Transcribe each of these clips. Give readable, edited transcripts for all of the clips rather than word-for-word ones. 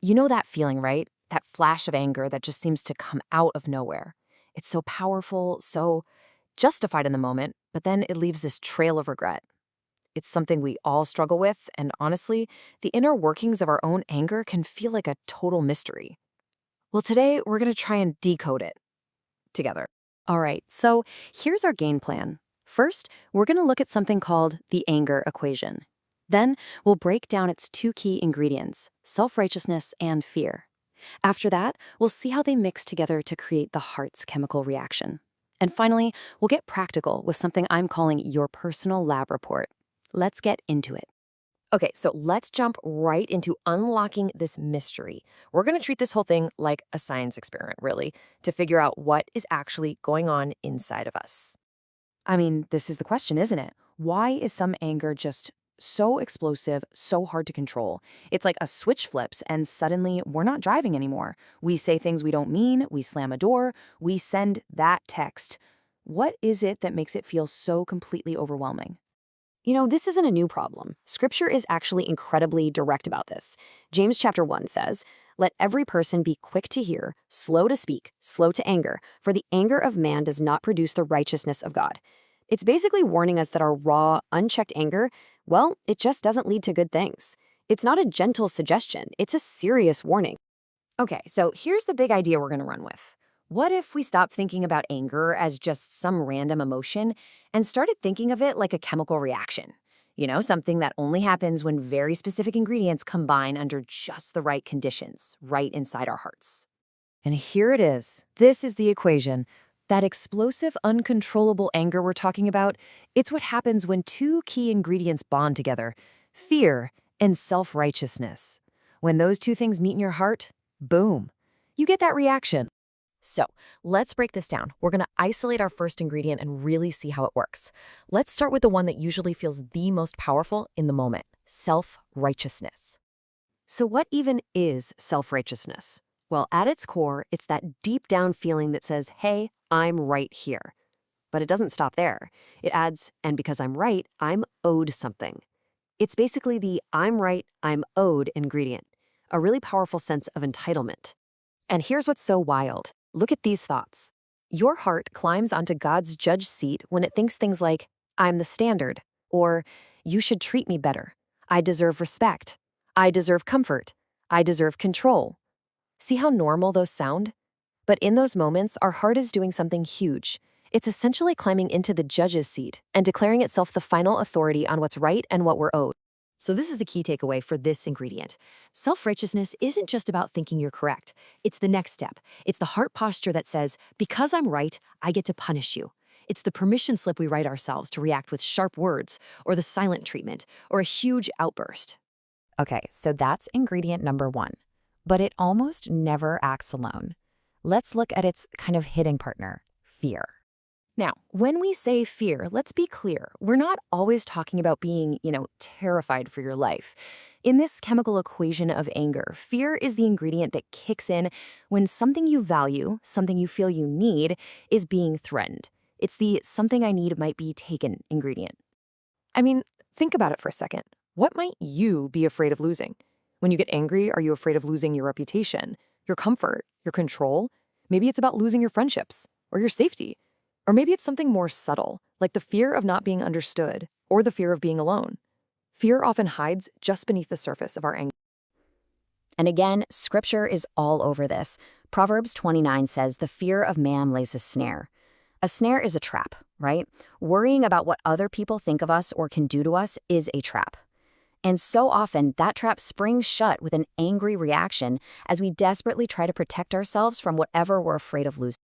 You know that feeling, right? That flash of anger that just seems to come out of nowhere. It's so powerful, so justified in the moment, but then it leaves this trail of regret. It's something we all struggle with, and honestly, the inner workings of our own anger can feel like a total mystery. Well, today we're going to try and decode it together. All right, so here's our game plan. First, we're going to look at something called the anger equation. Then, we'll break down its two key ingredients, self-righteousness and fear. After that, we'll see how they mix together to create the heart's chemical reaction. And finally, we'll get practical with something I'm calling your personal lab report. Let's get into it. Okay, so let's jump right into unlocking this mystery. We're going to treat this whole thing like a science experiment, really, to figure out what is actually going on inside of us. I mean, this is the question, isn't it? Why is some anger just so explosive, so hard to control? It's like a switch flips and suddenly we're not driving anymore. We say things we don't mean, we slam a door, we send that text. What is it that makes it feel so completely overwhelming? You know, this isn't a new problem. Scripture is actually incredibly direct about this. James chapter 1 says, "Let every person be quick to hear, slow to speak, slow to anger, for the anger of man does not produce the righteousness of God." It's basically warning us that our raw, unchecked anger, well, it just doesn't lead to good things. It's not a gentle suggestion, it's a serious warning. Okay, so here's the big idea we're going to run with. What if we stopped thinking about anger as just some random emotion and started thinking of it like a chemical reaction? You know, something that only happens when very specific ingredients combine under just the right conditions, right inside our hearts. And here it is. This is the equation. That explosive, uncontrollable anger we're talking about, it's what happens when two key ingredients bond together, fear and self-righteousness. When those two things meet in your heart, boom, you get that reaction. So let's break this down. We're going to isolate our first ingredient and really see how it works. Let's start with the one that usually feels the most powerful in the moment, self-righteousness. So what even is self-righteousness? Well, at its core, it's that deep down feeling that says, hey, I'm right here. But it doesn't stop there. It adds, and because I'm right, I'm owed something. It's basically the I'm right, I'm owed ingredient, a really powerful sense of entitlement. And here's what's so wild. Look at these thoughts. Your heart climbs onto God's judge seat when it thinks things like, I'm the standard, or you should treat me better. I deserve respect. I deserve comfort. I deserve control. See how normal those sound? But in those moments, our heart is doing something huge. It's essentially climbing into the judge's seat and declaring itself the final authority on what's right and what we're owed. So this is the key takeaway for this ingredient. Self-righteousness isn't just about thinking you're correct. It's the next step. It's the heart posture that says, because I'm right, I get to punish you. It's the permission slip we write ourselves to react with sharp words, or the silent treatment, or a huge outburst. Okay, so that's ingredient number one. But it almost never acts alone. Let's look at its kind of hitting partner, fear. Now, when we say fear, let's be clear. We're not always talking about being, terrified for your life. In this chemical equation of anger, fear is the ingredient that kicks in when something you value, something you feel you need, is being threatened. It's the something I need might be taken ingredient. I mean, think about it for a second. What might you be afraid of losing? When you get angry, are you afraid of losing your reputation, your comfort, your control? Maybe it's about losing your friendships or your safety. Or maybe it's something more subtle, like the fear of not being understood or the fear of being alone. Fear often hides just beneath the surface of our anger. And again, scripture is all over this. Proverbs 29 says, the fear of man lays a snare. A snare is a trap, right? Worrying about what other people think of us or can do to us is a trap. And so often, that trap springs shut with an angry reaction as we desperately try to protect ourselves from whatever we're afraid of losing.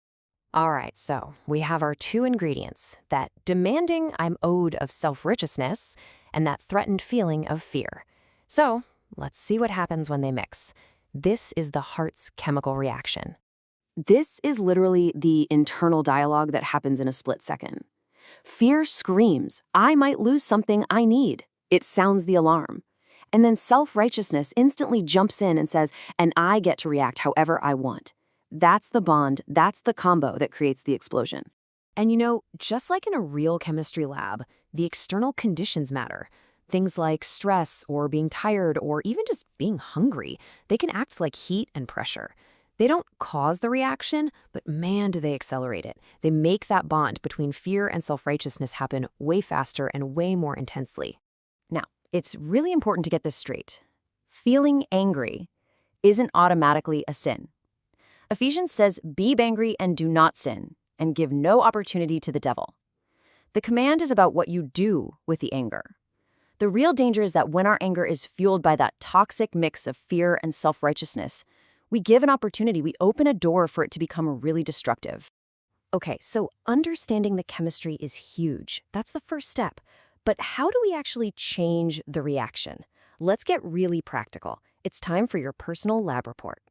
All right, so we have our two ingredients, that demanding I'm owed of self-righteousness and that threatened feeling of fear. So let's see what happens when they mix. This is the heart's chemical reaction. This is literally the internal dialogue that happens in a split second. Fear screams, I might lose something I need. It sounds the alarm. And then self-righteousness instantly jumps in and says, and I get to react however I want. That's the bond, that's the combo that creates the explosion. And just like in a real chemistry lab, the external conditions matter. Things like stress or being tired or even just being hungry, they can act like heat and pressure. They don't cause the reaction, but man, do they accelerate it. They make that bond between fear and self-righteousness happen way faster and way more intensely. Now, it's really important to get this straight. Feeling angry isn't automatically a sin. Ephesians says, "Be angry and do not sin, and give no opportunity to the devil." The command is about what you do with the anger. The real danger is that when our anger is fueled by that toxic mix of fear and self-righteousness, we give an opportunity, we open a door for it to become really destructive. Okay, so understanding the chemistry is huge. That's the first step. But how do we actually change the reaction? Let's get really practical. It's time for your personal lab report.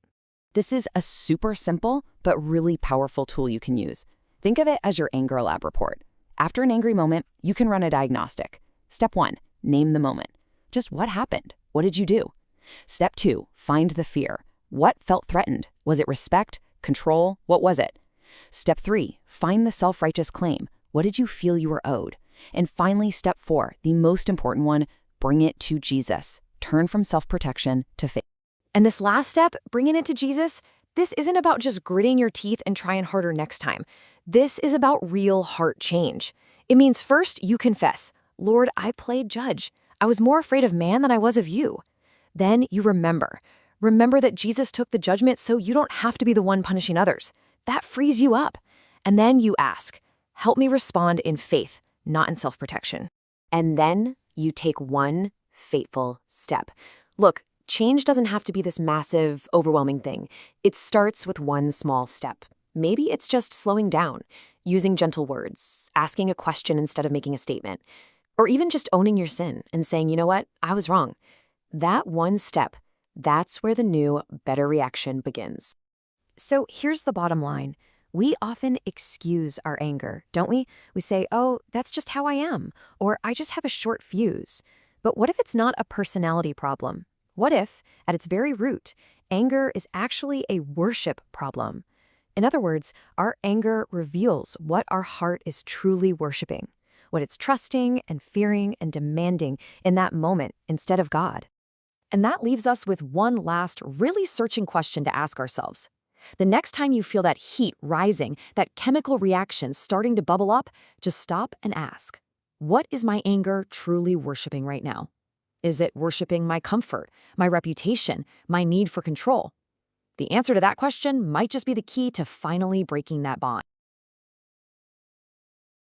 This is a super simple but really powerful tool you can use. Think of it as your anger lab report. After an angry moment, you can run a diagnostic. Step 1, name the moment. Just what happened? What did you do? Step 2, find the fear. What felt threatened? Was it respect? Control? What was it? Step 3, find the self-righteous claim. What did you feel you were owed? And finally, step 4, the most important one, bring it to Jesus. Turn from self-protection to faith. And this last step, bringing it to Jesus, this isn't about just gritting your teeth and trying harder next time. This is about real heart change. It means first you confess, "Lord, I played judge. I was more afraid of man than I was of you." Then you remember. Remember that Jesus took the judgment so you don't have to be the one punishing others. That frees you up. And then you ask, "Help me respond in faith, not in self-protection." And then you take one faithful step. Look, change doesn't have to be this massive, overwhelming thing. It starts with one small step. Maybe it's just slowing down, using gentle words, asking a question instead of making a statement, or even just owning your sin and saying, "You know what? I was wrong." That one step, that's where the new, better reaction begins. So here's the bottom line. We often excuse our anger, don't we? We say, "Oh, that's just how I am," or "I just have a short fuse." But what if it's not a personality problem? What if, at its very root, anger is actually a worship problem? In other words, our anger reveals what our heart is truly worshiping, what it's trusting and fearing and demanding in that moment instead of God. And that leaves us with one last, really searching question to ask ourselves. The next time you feel that heat rising, that chemical reaction starting to bubble up, just stop and ask, what is my anger truly worshiping right now? Is it worshiping my comfort, my reputation, my need for control? The answer to that question might just be the key to finally breaking that bond.